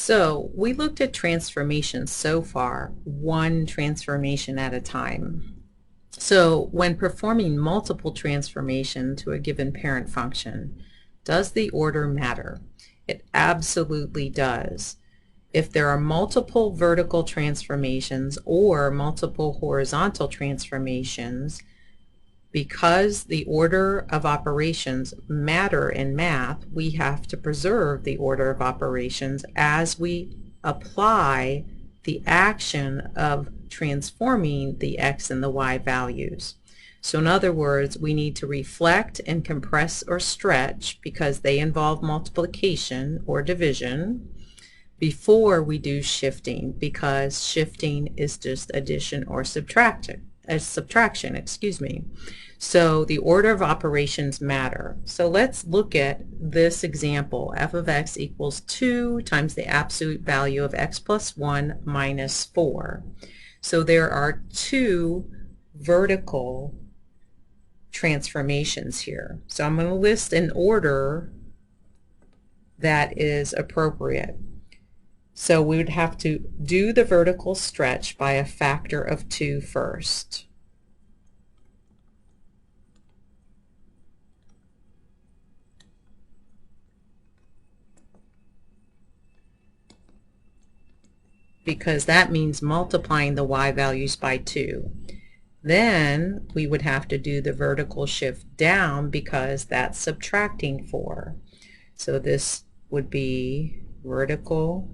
So we looked at transformations so far, one transformation at a time. So when performing multiple transformation to a given parent function, does the order matter? It absolutely does. If there are multiple vertical transformations or multiple horizontal transformations, because the order of operations matter in math, we have to preserve the order of operations as we apply the action of transforming the x and the y values. So in other words, we need to reflect and compress or stretch because they involve multiplication or division before we do shifting, because shifting is just addition or subtraction, excuse me. So the order of operations matter. So let's look at this example. F of x equals 2 times the absolute value of x plus 1 minus 4. So there are two vertical transformations here. So I'm going to list an order that is appropriate. So we would have to do the vertical stretch by a factor of 2 first. Because that means multiplying the y values by 2. Then we would have to do the vertical shift down because that's subtracting 4. So this would be vertical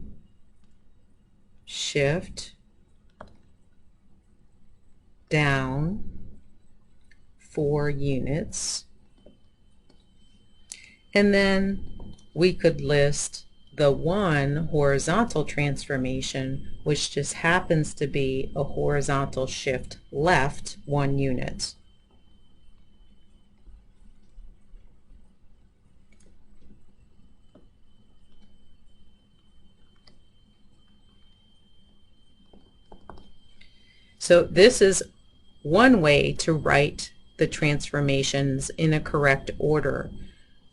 shift down 4 units. And then we could list the one horizontal transformation, which just happens to be a horizontal shift left 1 unit. So this is one way to write the transformations in a correct order.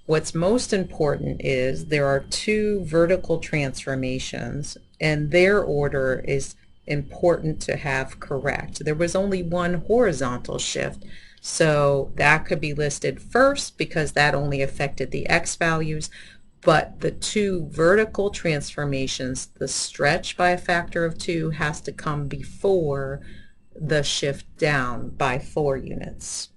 What's most important is there are two vertical transformations, and their order is important to have correct. There was only one horizontal shift, so that could be listed first because that only affected the x values, but the two vertical transformations, the stretch by a factor of 2 has to come before the shift down by 4 units.